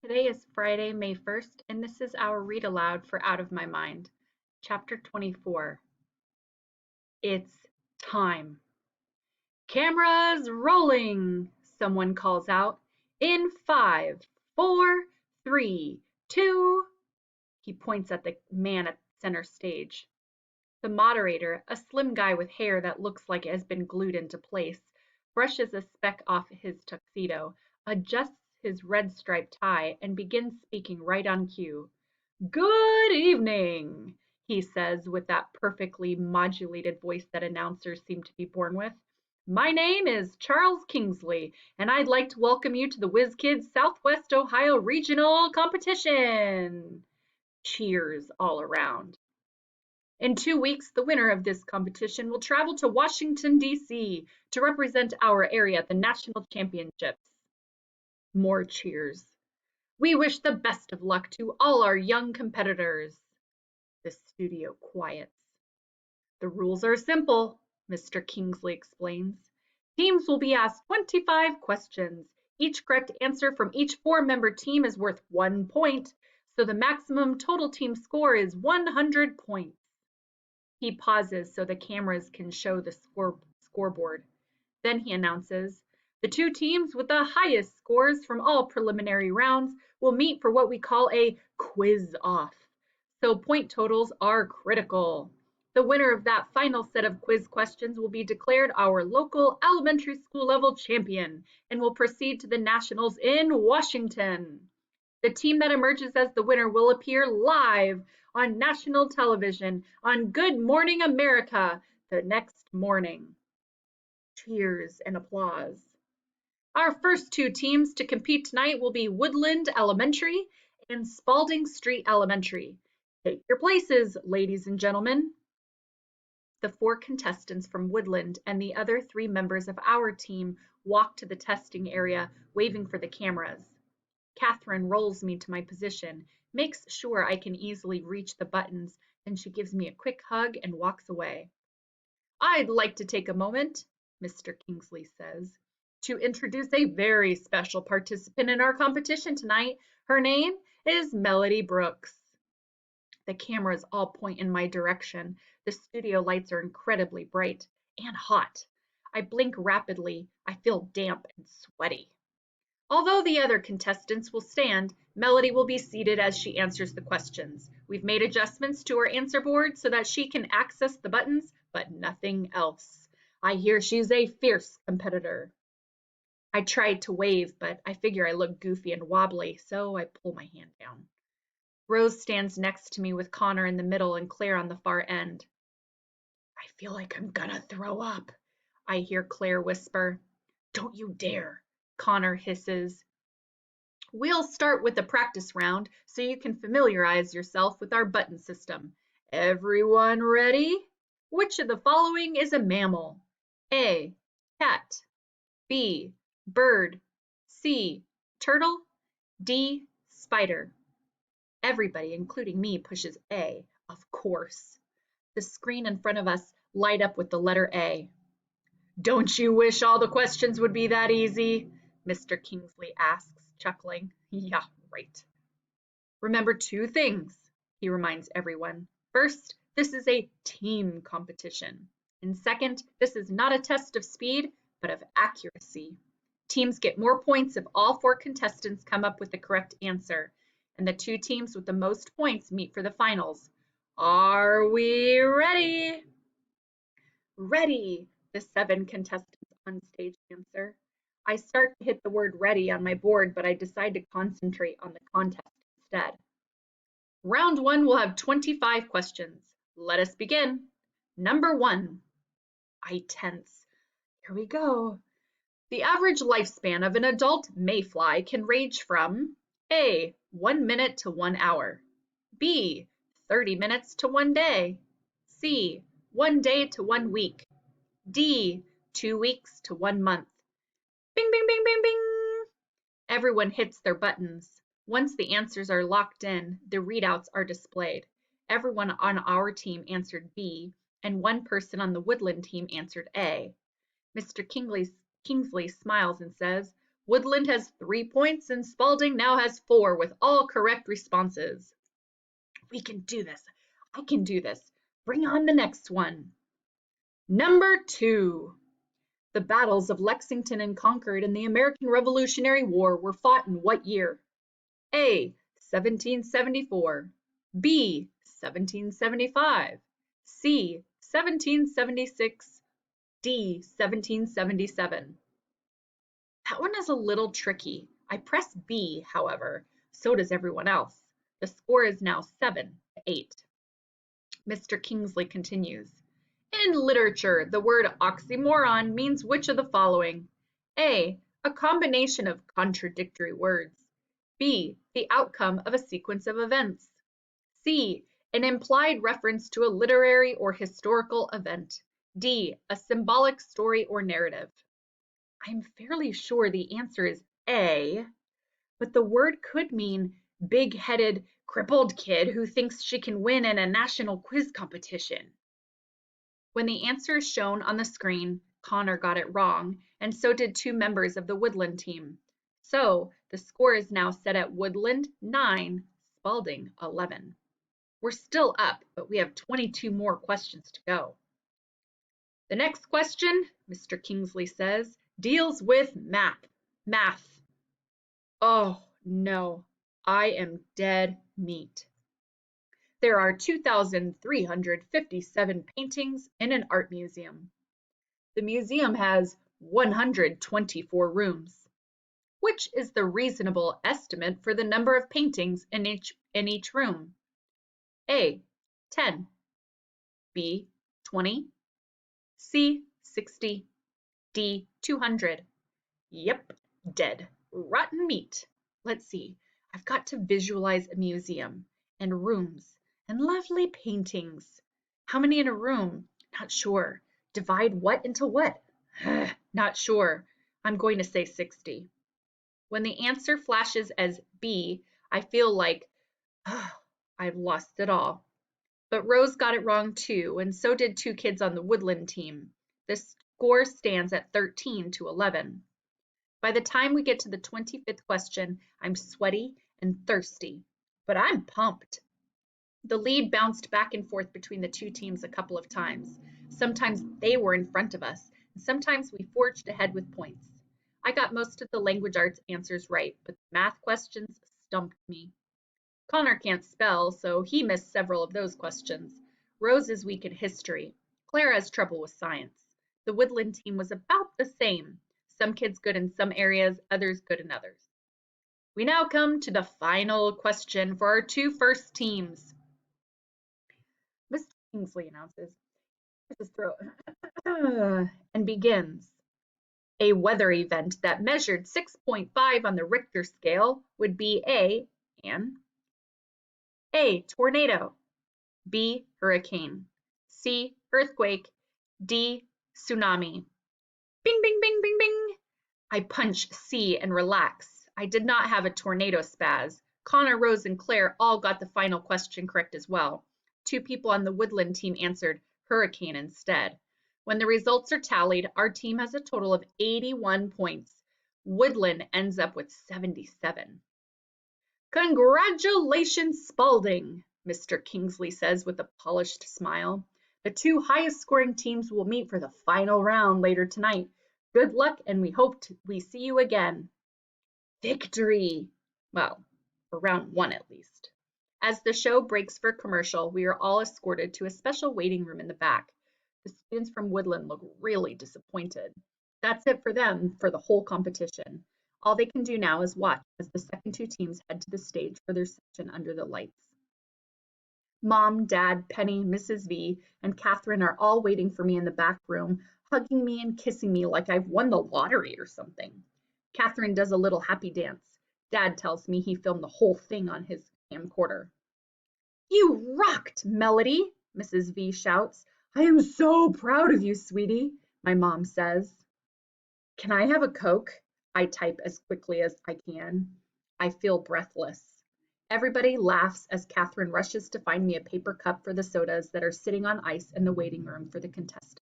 Today is Friday, May 1st, and this is our read aloud for Out of My Mind, Chapter 24. It's time. Cameras rolling, someone calls out. In 5, 4, 3, 2. He points at the man at center stage. The moderator, a slim guy with hair that looks like it has been glued into place, brushes a speck off his tuxedo, adjusts his red striped tie, and begins speaking right on cue. "Good evening," he says with that perfectly modulated voice that announcers seem to be born with. "My name is Charles Kingsley, and I'd like to welcome you to the Whiz Kids Southwest Ohio Regional Competition." Cheers all around. In 2 weeks, the winner of this competition will travel to Washington, D.C. to represent our area at the national championships. More cheers. We wish the best of luck to all our young competitors. The studio quiets. The rules are simple, Mr. Kingsley explains. Teams will be asked 25 questions. Each correct answer from each four-member team is worth 1 point, so the maximum total team score is 100 points. He pauses so the cameras can show the scoreboard. Then he announces, the two teams with the highest scores from all preliminary rounds will meet for what we call a quiz-off. So point totals are critical. The winner of that final set of quiz questions will be declared our local elementary school level champion and will proceed to the nationals in Washington. The team that emerges as the winner will appear live on national television on Good Morning America the next morning. Cheers and applause. Our first two teams to compete tonight will be Woodland Elementary and Spalding Street Elementary. Take your places, ladies and gentlemen. The four contestants from Woodland and the other three members of our team walk to the testing area, waving for the cameras. Catherine rolls me to my position, makes sure I can easily reach the buttons, then she gives me a quick hug and walks away. I'd like to take a moment, Mr. Kingsley says, to introduce a very special participant in our competition tonight. Her name is Melody Brooks. The cameras all point in my direction. The studio lights are incredibly bright and hot. I blink rapidly. I feel damp and sweaty. Although the other contestants will stand, Melody will be seated as she answers the questions. We've made adjustments to her answer board so that she can access the buttons, but nothing else. I hear she's a fierce competitor. I tried to wave, but I figure I look goofy and wobbly, so I pull my hand down. Rose stands next to me with Connor in the middle and Claire on the far end. I feel like I'm gonna throw up, I hear Claire whisper. Don't you dare, Connor hisses. We'll start with a practice round so you can familiarize yourself with our button system. Everyone ready? Which of the following is a mammal? A. Cat. B. Bird. C. Turtle. D. Spider. Everybody, including me, pushes A, of course. The screen in front of us light up with the letter A. Don't you wish all the questions would be that easy? Mr. Kingsley asks, chuckling. Yeah, right. Remember two things, he reminds everyone. First, this is a team competition. And second, this is not a test of speed, but of accuracy. Teams get more points if all four contestants come up with the correct answer, and the two teams with the most points meet for the finals. Are we ready? Ready, the 7 contestants on stage answer. I start to hit the word ready on my board, but I decide to concentrate on the contest instead. Round 1 will have 25 questions. Let us begin. Number 1. I tense. Here we go. The average lifespan of an adult mayfly can range from A. 1 minute to 1 hour. B. 30 minutes to 1 day. C. 1 day to 1 week. D. 2 weeks to 1 month. Bing, bing, bing, bing, bing. Everyone hits their buttons. Once the answers are locked in, the readouts are displayed. Everyone on our team answered B, and one person on the Woodland team answered A. Mr. Kingsley smiles and says, Woodland has 3 points and Spalding now has 4 with all correct responses. We can do this. I can do this. Bring on the next one. Number 2. The battles of Lexington and Concord in the American Revolutionary War were fought in what year? A. 1774, B. 1775, C. 1776, D. 1777. That one is a little tricky. I press B, however. So does everyone else. The score is now 7-8. Mr. Kingsley continues. In literature, the word oxymoron means which of the following? A. A combination of contradictory words. B. The outcome of a sequence of events. C. An implied reference to a literary or historical event. D. A symbolic story or narrative. I'm fairly sure the answer is A, but the word could mean big-headed, crippled kid who thinks she can win in a national quiz competition. When the answer is shown on the screen, Connor got it wrong, and so did 2 members of the Woodland team. So the score is now set at Woodland 9, Spalding 11. We're still up, but we have 22 more questions to go. The next question, Mr. Kingsley says, deals with math. Oh no, I am dead meat. There are 2,357 paintings in an art museum. The museum has 124 rooms. Which is the reasonable estimate for the number of paintings in each room? A. 10, B. 20, C. 60, D. 200. Yep, dead. Rotten meat. Let's see. I've got to visualize a museum and rooms and lovely paintings. How many in a room? Not sure. Divide what into what? Not sure. I'm going to say 60. When the answer flashes as B, I feel like I've lost it all. But Rose got it wrong too, and so did 2 kids on the Woodland team. The score stands at 13-11. By the time we get to the 25th question, I'm sweaty and thirsty, but I'm pumped. The lead bounced back and forth between the 2 teams a couple of times. Sometimes they were in front of us, and sometimes we forged ahead with points. I got most of the language arts answers right, but the math questions stumped me. Connor can't spell, so he missed several of those questions. Rose is weak at history. Claire has trouble with science. The Woodland team was about the same. Some kids good in some areas, others good in others. We now come to the final question for our 2 first teams. Mr. Kingsley announces, his throat, and begins. A weather event that measured 6.5 on the Richter scale would be Anne, A. Tornado, B. Hurricane, C. Earthquake, D. Tsunami. Bing, bing, bing, bing, bing. I punch C and relax. I did not have a tornado spaz. Connor, Rose, and Claire all got the final question correct as well. 2 people on the Woodland team answered hurricane instead. When the results are tallied, our team has a total of 81 points. Woodland ends up with 77. Congratulations, Spalding, Mr. Kingsley says with a polished smile. The 2 highest scoring teams will meet for the final round later tonight. Good luck, and we hope we see you again. Victory! Well, for round 1 at least. As the show breaks for commercial, we are all escorted to a special waiting room in the back. The students from Woodland look really disappointed. That's it for them for the whole competition. All they can do now is watch as the second 2 teams head to the stage for their session under the lights. Mom, Dad, Penny, Mrs. V, and Catherine are all waiting for me in the back room, hugging me and kissing me like I've won the lottery or something. Catherine does a little happy dance. Dad tells me he filmed the whole thing on his camcorder. You rocked, Melody, Mrs. V shouts. I am so proud of you, sweetie, my mom says. Can I have a Coke? I type as quickly as I can. I feel breathless. Everybody laughs as Catherine rushes to find me a paper cup for the sodas that are sitting on ice in the waiting room for the contestants.